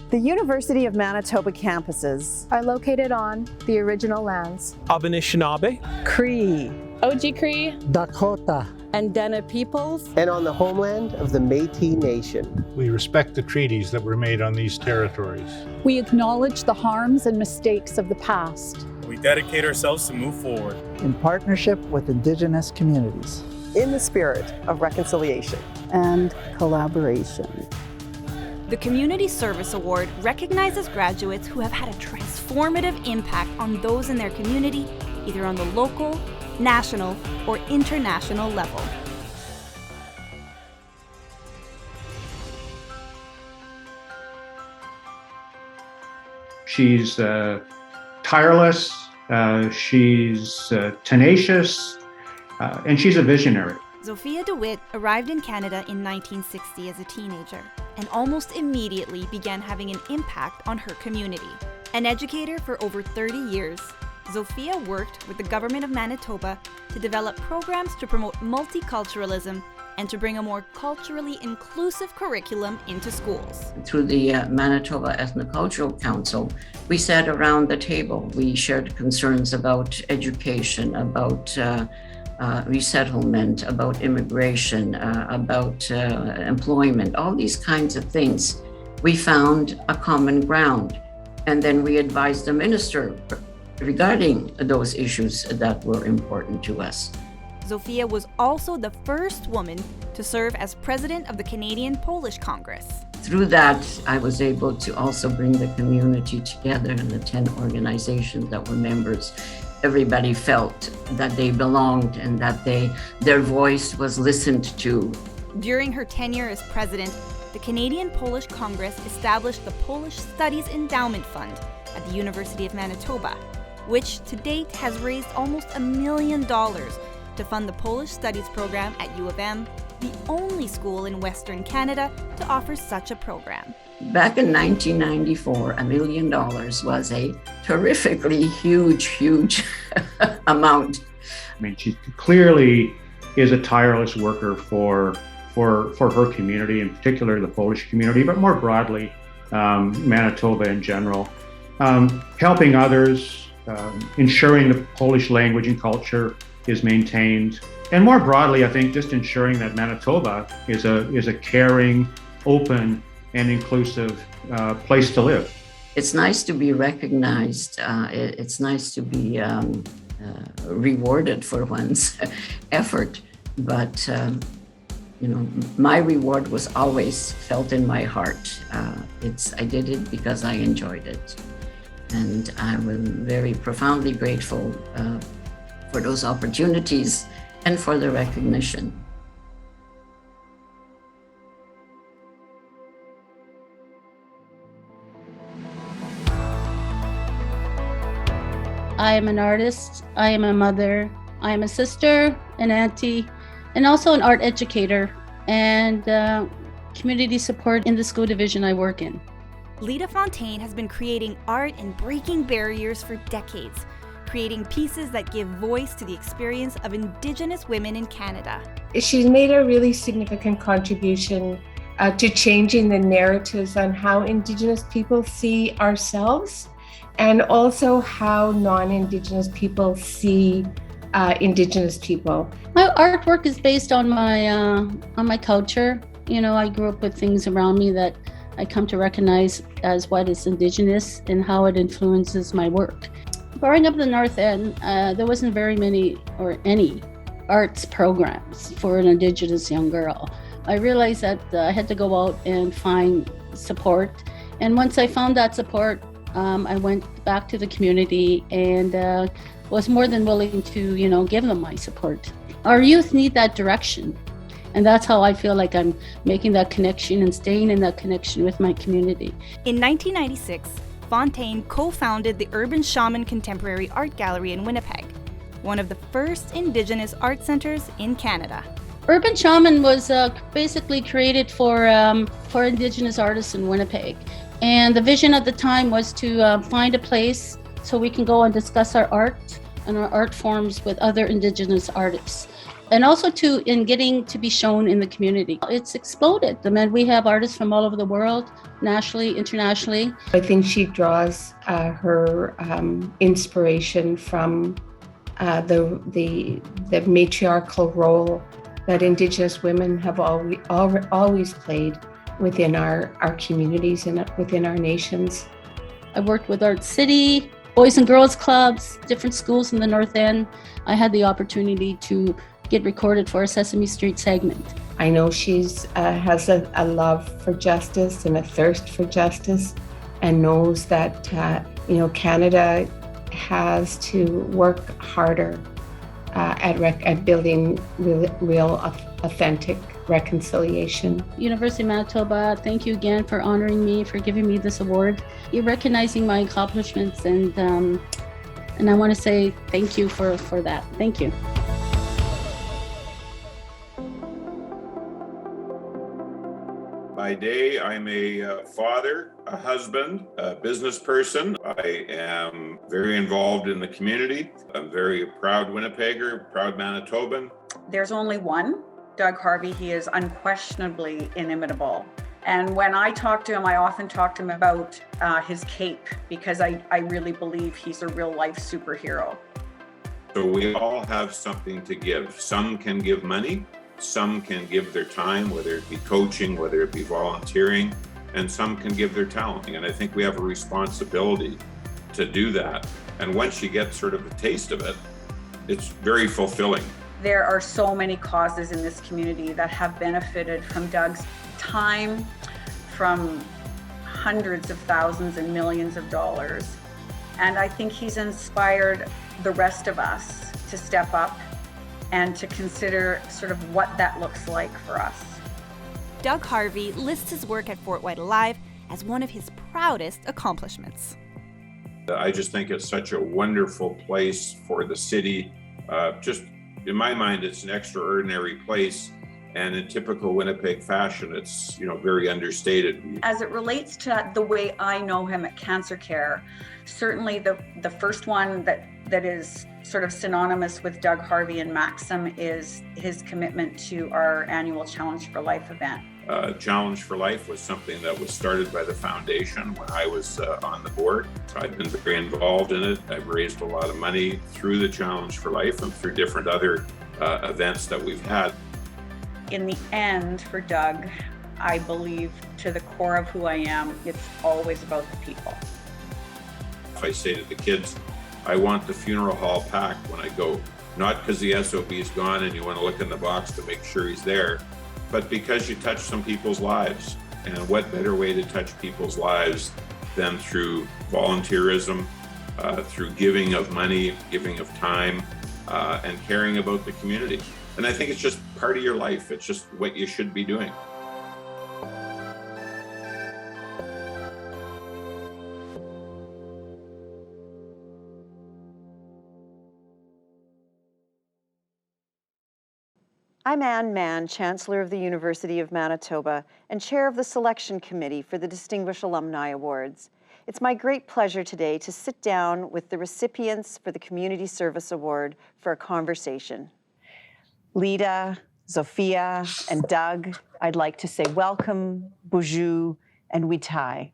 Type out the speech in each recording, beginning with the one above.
The University of Manitoba campuses are located on the original lands of Anishinaabe, Cree, Ojibwe, Dakota, and Dene peoples, and on the homeland of the Métis Nation. We respect the treaties that were made on these territories. We acknowledge the harms and mistakes of the past. We dedicate ourselves to move forward in partnership with Indigenous communities, in the spirit of reconciliation and collaboration. The Community Service Award recognizes graduates who have had a transformative impact on those in their community, either on the local, national, or international level. She's tireless, she's tenacious, and she's a visionary. Zofia De Witt arrived in Canada in 1960 as a teenager and almost immediately began having an impact on her community. An educator for over 30 years, Zofia worked with the Government of Manitoba to develop programs to promote multiculturalism and to bring a more culturally inclusive curriculum into schools. Through the Manitoba Ethnocultural Council, we sat around the table. We shared concerns about education, about resettlement, about immigration, about employment, all these kinds of things. We found a common ground, and then we advised the minister regarding those issues that were important to us. Zofia was also the first woman to serve as president of the Canadian Polish Congress. Through that, I was able to also bring the community together in the 10 organizations that were members. Everybody felt that they belonged and that their voice was listened to. During her tenure as president, the Canadian Polish Congress established the Polish Studies Endowment Fund at the University of Manitoba, which to date has raised almost $1 million to fund the Polish Studies program at U of M, the only school in Western Canada to offer such a program. Back in 1994, $1 million was a terrifically huge amount. I mean, she clearly is a tireless worker for her community, in particular the Polish community, but more broadly, Manitoba in general. Helping others, ensuring the Polish language and culture is maintained, and more broadly, I think just ensuring that Manitoba is a caring, open, and inclusive place to live. It's nice to be recognized. It's nice to be rewarded for one's effort, but my reward was always felt in my heart. I did it because I enjoyed it, and I am very profoundly grateful for those opportunities and for the recognition. I am an artist, I am a mother, I am a sister, an auntie, and also an art educator and community support in the school division I work in. Lita Fontaine has been creating art and breaking barriers for decades, creating pieces that give voice to the experience of Indigenous women in Canada. She's made a really significant contribution to changing the narratives on how Indigenous people see ourselves, and also how non-Indigenous people see Indigenous people. My artwork is based on my culture. I grew up with things around me that I come to recognize as what is Indigenous and how it influences my work. Growing up in the North End, there wasn't very many or any arts programs for an Indigenous young girl. I realized that I had to go out and find support. And once I found that support, I went back to the community and was more than willing to, give them my support. Our youth need that direction. And that's how I feel like I'm making that connection and staying in that connection with my community. In 1996, Fontaine co-founded the Urban Shaman Contemporary Art Gallery in Winnipeg, one of the first Indigenous art centers in Canada. Urban Shaman was basically created for Indigenous artists in Winnipeg. And the vision at the time was to find a place so we can go and discuss our art and our art forms with other Indigenous artists. and also in getting to be shown in the community. It's exploded. I mean, we have artists from all over the world, nationally, internationally. I think she draws her inspiration from the matriarchal role that Indigenous women have always played within our communities and within our nations. I worked with Art City, Boys and Girls Clubs, different schools in the North End. I had the opportunity to get recorded for a Sesame Street segment. I know she's has a love for justice and a thirst for justice, and knows that Canada has to work harder at building real authentic reconciliation. University of Manitoba, thank you again for honoring me, for giving me this award. You're recognizing my accomplishments, and I want to say thank you for that. Thank you. By day, I'm a father, a husband, a business person. I am very involved in the community. I'm very proud Winnipegger, proud Manitoban. There's only one, Doug Harvey. He is unquestionably inimitable. And when I talk to him, I often talk to him about his cape, because I really believe he's a real life superhero. So we all have something to give. Some can give money. Some can give their time, whether it be coaching, whether it be volunteering, and some can give their talent. And I think we have a responsibility to do that. And once you get sort of a taste of it, it's very fulfilling. There are so many causes in this community that have benefited from Doug's time, from hundreds of thousands and millions of dollars. And I think he's inspired the rest of us to step up and to consider sort of what that looks like for us. Doug Harvey lists his work at Fort Whyte Alive as one of his proudest accomplishments. I just think it's such a wonderful place for the city. Just in my mind, it's an extraordinary place. And in typical Winnipeg fashion, it's very understated. As it relates to the way I know him at CancerCare, certainly the first one that is sort of synonymous with Doug Harvey and Maxim is his commitment to our annual Challenge for Life event. Challenge for Life was something that was started by the foundation when I was on the board. I've been very involved in it. I've raised a lot of money through the Challenge for Life and through different other events that we've had. In the end, for Doug, I believe to the core of who I am, it's always about the people. If I say to the kids, I want the funeral hall packed when I go, not because the SOB is gone and you want to look in the box to make sure he's there, but because you touch some people's lives. And what better way to touch people's lives than through volunteerism, through giving of money, giving of time, and caring about the community. And I think it's just part of your life. It's just what you should be doing. I'm Anne Mahon, Chancellor of the University of Manitoba and Chair of the Selection Committee for the Distinguished Alumni Awards. It's my great pleasure today to sit down with the recipients for the Community Service Award for a conversation. Lita, Zofia, and Doug, I'd like to say welcome, bonjour, and witai.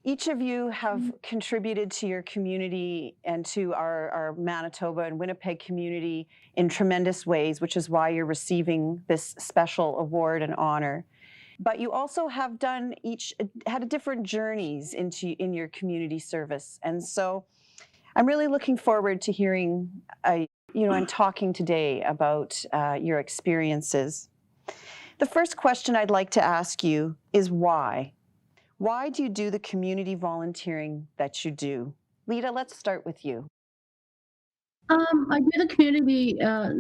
Each of you have contributed to your community and to our Manitoba and Winnipeg community in tremendous ways, which is why you're receiving this special award and honor. But you also have had different journeys in your community service. And so I'm really looking forward to hearing and talking today about your experiences. The first question I'd like to ask you is why? Why do you do the community volunteering that you do? Lita, let's start with you. I do the community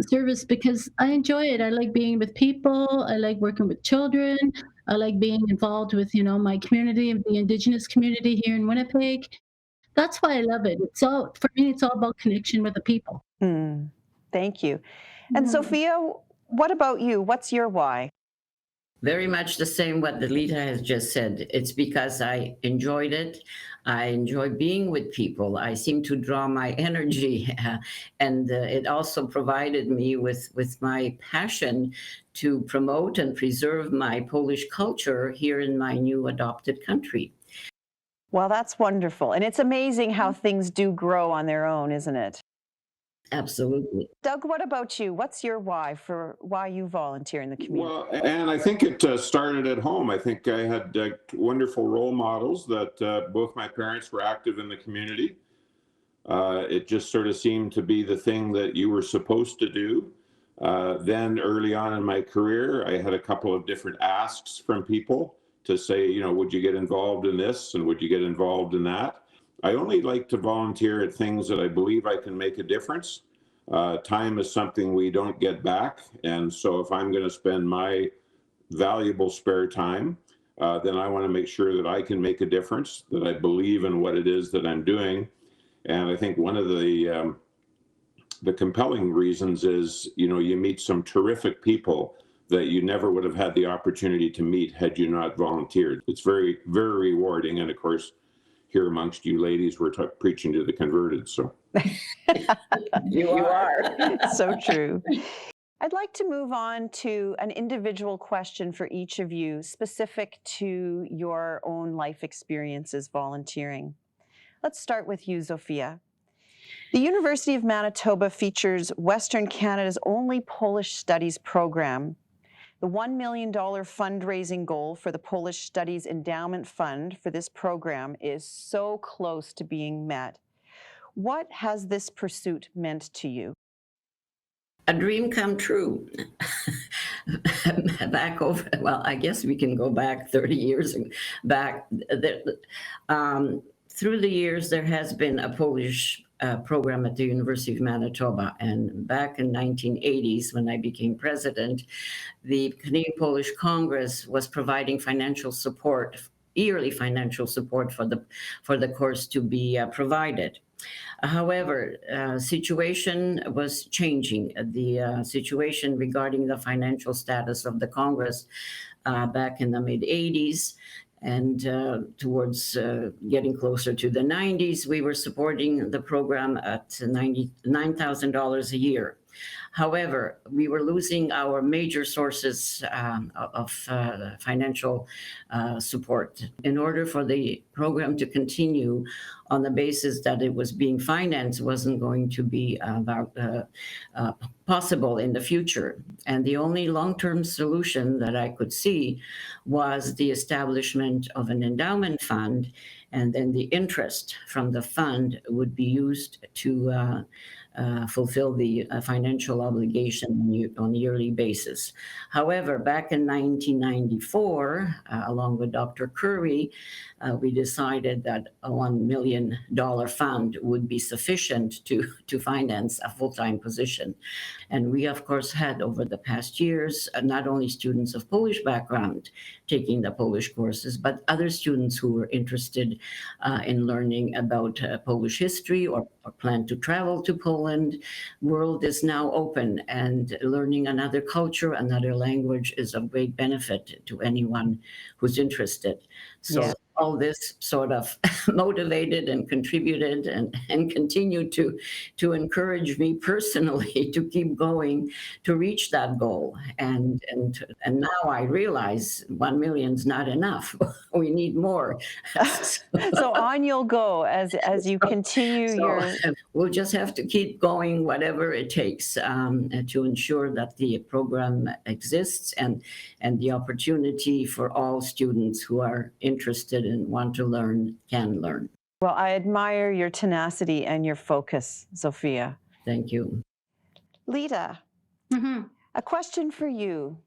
service because I enjoy it. I like being with people. I like working with children. I like being involved with, my community, the Indigenous community here in Winnipeg. That's why I love it. For me, it's all about connection with the people. Thank you. And Zofia, what about you? What's your why? Very much the same what the Lita has just said. It's because I enjoyed it. I enjoy being with people. I seem to draw my energy, and it also provided me with my passion to promote and preserve my Polish culture here in my new adopted country. Well, that's wonderful. And it's amazing how things do grow on their own, isn't it? Absolutely. Doug, what about you? What's your why for why you volunteer in the community? Well, and I think it started at home. I think I had wonderful role models that both my parents were active in the community. It just sort of seemed to be the thing that you were supposed to do. Then early on in my career, I had a couple of different asks from people to say, you know, would you get involved in this and would you get involved in that? I only like to volunteer at things that I believe I can make a difference. Time is something we don't get back. And so if I'm going to spend my valuable spare time, then I want to make sure that I can make a difference, that I believe in what it is that I'm doing. And I think one of the compelling reasons is, you know, you meet some terrific people that you never would have had the opportunity to meet had you not volunteered. It's very, very rewarding. And of course, here amongst you ladies, we're preaching to the converted. So you are. So true. I'd like to move on to an individual question for each of you, specific to your own life experiences volunteering. Let's start with you, Zofia. The University of Manitoba features Western Canada's only Polish Studies program. The $1 million fundraising goal for the Polish Studies Endowment Fund for this program is so close to being met. What has this pursuit meant to you? A dream come true. Back over, well, I guess we can go back 30 years back. Through the years, there has been a Polish program at the University of Manitoba. And back in 1980s, when I became president, the Canadian Polish Congress was providing financial support, yearly financial support for the course to be provided. However, situation was changing. The situation regarding the financial status of the Congress back in the mid-80s and towards getting closer to the 90s, we were supporting the program at $99,000 a year. However, we were losing our major sources of financial support. In order for the program to continue on the basis that it was being financed wasn't going to be possible in the future. And the only long-term solution that I could see was the establishment of an endowment fund, and then the interest from the fund would be used to fulfill the financial obligation on a yearly basis. However, back in 1994, along with Dr. Curry, we decided that a $1 million fund would be sufficient to finance a full-time position. And we, of course, had over the past years, not only students of Polish background taking the Polish courses, but other students who were interested in learning about Polish history or plan to travel to Poland. World is now open, and learning another culture, another language is of great benefit to anyone who's interested. So Yeah. all this sort of motivated and contributed and continued to encourage me personally to keep going to reach that goal. And now I realize 1 million's not enough. We need more. So on you'll go as you continue We'll just have to keep going, whatever it takes, to ensure that the program exists and the opportunity for all students who are interested and want to learn can learn. Well, I admire your tenacity and your focus, Zofia. Thank you. Lita, a question for you.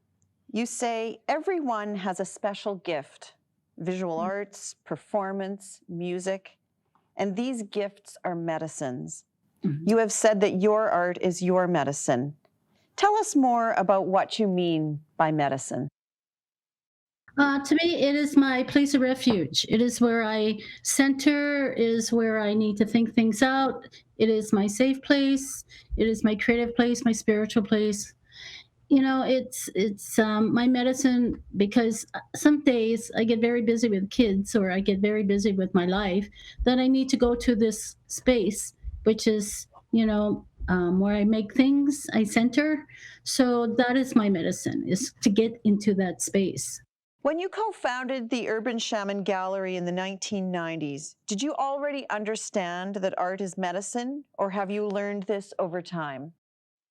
You say everyone has a special gift, visual arts, performance, music, and these gifts are medicines. You have said that your art is your medicine. Tell us more about what you mean by medicine. To me, it is my place of refuge. It is where I center, it is where I need to think things out. It is my safe place. It is my creative place, my spiritual place. it's my medicine, because some days I get very busy with kids or I get very busy with my life, that I need to go to this space, which is, where I make things, I center. So that is my medicine, is to get into that space. When you co-founded the Urban Shaman Gallery in the 1990s, did you already understand that art is medicine, or have you learned this over time?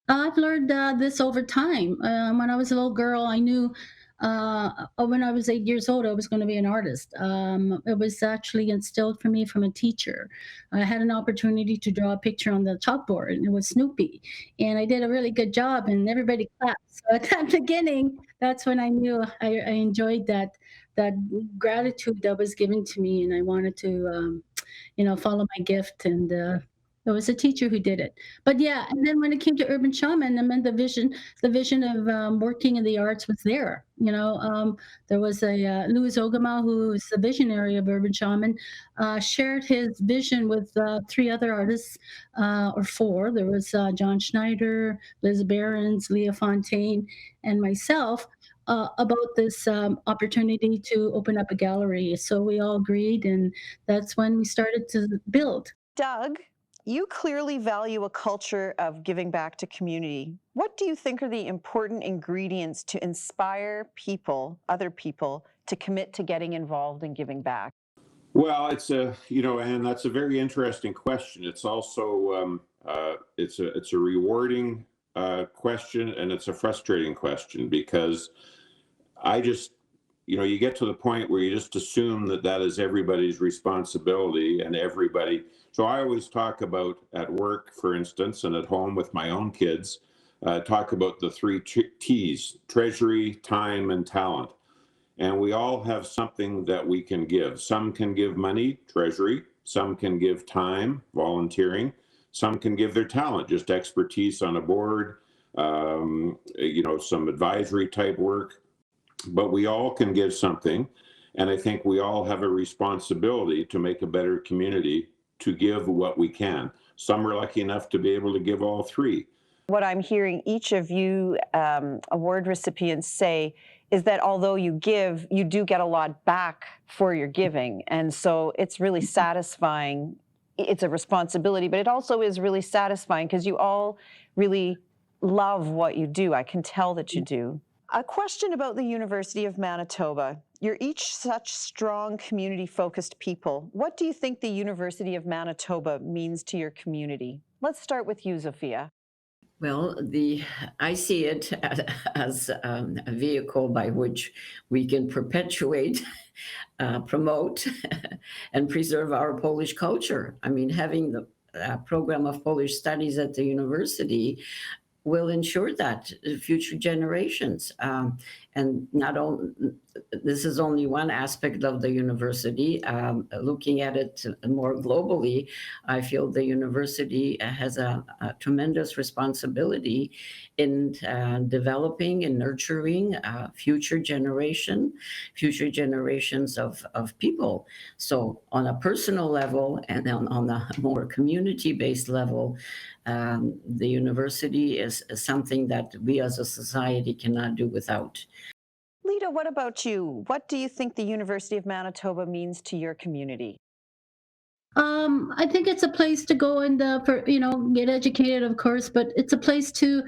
I've learned this over time. When I was a little girl, I knew when I was 8 years old, I was going to be an artist. It was actually instilled for me from a teacher. I had an opportunity to draw a picture on the chalkboard, and it was Snoopy. And I did a really good job, and everybody clapped. So at that beginning, that's when I knew I enjoyed that gratitude that was given to me, and I wanted to, follow my gift. And it was a teacher who did it. But yeah, and then when it came to urban shaman, I mean, the vision of working in the arts was there. There was a Louis Ogama, who is the visionary of urban shaman, shared his vision with three other artists, or four. There was John Schneider, Liz Behrens, Lita Fontaine, and myself. About this opportunity to open up a gallery. So we all agreed, and that's when we started to build. Doug, you clearly value a culture of giving back to community. What do you think are the important ingredients to inspire other people, to commit to getting involved and giving back? Well, and that's a very interesting question. It's also, it's a rewarding question, and it's a frustrating question, because I just, you get to the point where you just assume that is everybody's responsibility, and everybody. So I always talk about, at work, for instance, and at home with my own kids, talk about the three T's: treasury, time, and talent. And we all have something that we can give. Some can give money, treasury. Some can give time, volunteering. Some can give their talent, just expertise on a board, some advisory type work. But we all can give something. And I think we all have a responsibility to make a better community, to give what we can. Some are lucky enough to be able to give all three. What I'm hearing each of you award recipients say is that although you give, you do get a lot back for your giving. And so it's really satisfying. It's a responsibility, but it also is really satisfying, because you all really love what you do. I can tell that you do. A question about the University of Manitoba. You're each such strong community-focused people. What do you think the University of Manitoba means to your community? Let's start with you, Zofia. Well, I see it as a vehicle by which we can perpetuate, promote, and preserve our Polish culture. I mean, having the program of Polish Studies at the university will ensure that future generations, and not only, this is only one aspect of the university. Looking at it more globally, I feel the university has a tremendous responsibility in developing and nurturing future generations of people. So on a personal level, and on a more community-based level, the university is something that we as a society cannot do without. Lita, what about you? What do you think the University of Manitoba means to your community? I think it's a place to go and get educated, of course, but it's a place to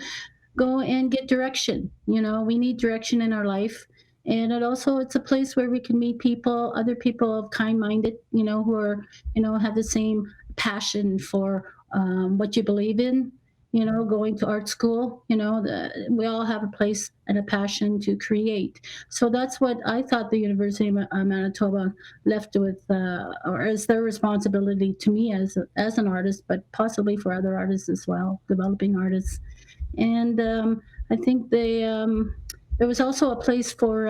go and get direction. We need direction in our life. And it's a place where we can meet people, other people of kind-minded, who are, have the same passion for what you believe in, going to art school, we all have a place and a passion to create. So that's what I thought the University of Manitoba left with, or as their responsibility to me as an artist, but possibly for other artists as well, developing artists. And I think there was also a place for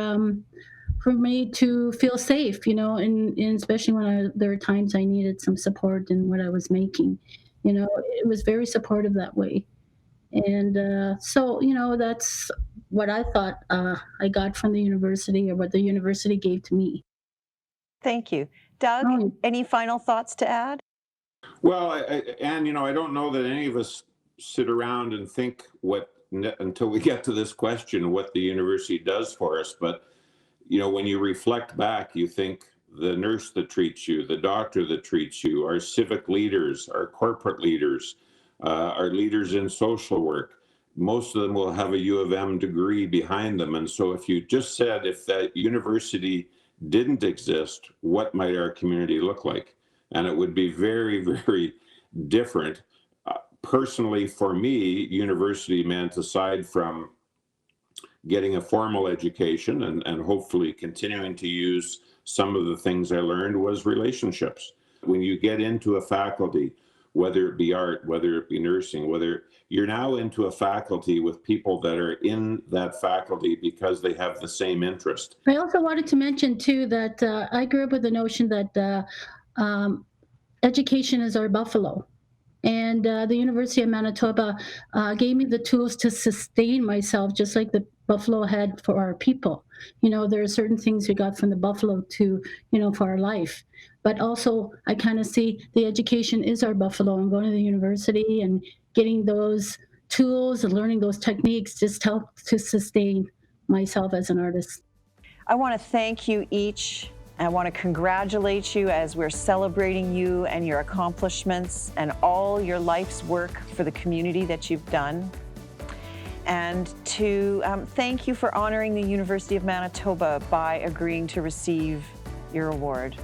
me to feel safe, and especially when there were times I needed some support in what I was making. It was very supportive that way. And so, that's what I thought I got from the university, or what the university gave to me. Thank you. Doug, any final thoughts to add? Well, Anne, I don't know that any of us sit around and think what until we get to this question, what the university does for us. But, when you reflect back, you think the nurse that treats you, the doctor that treats you, our civic leaders, our corporate leaders, our leaders in social work, most of them will have a U of M degree behind them. And so if you just said, if that university didn't exist, what might our community look like? And it would be very, very different. Personally, for me, university meant, aside from getting a formal education and hopefully continuing to use some of the things I learned, was relationships. When you get into a faculty, whether it be art, whether it be nursing, whether you're now into a faculty with people that are in that faculty because they have the same interest. I also wanted to mention too that I grew up with the notion that education is our buffalo. And the University of Manitoba gave me the tools to sustain myself, just like the buffalo had for our people. There are certain things we got from the buffalo to, for our life. But also, I kind of see the education is our buffalo, and going to the university and getting those tools and learning those techniques just helps to sustain myself as an artist. I want to thank you each. I want to congratulate you as we're celebrating you and your accomplishments and all your life's work for the community that you've done. And to thank you for honoring the University of Manitoba by agreeing to receive your award.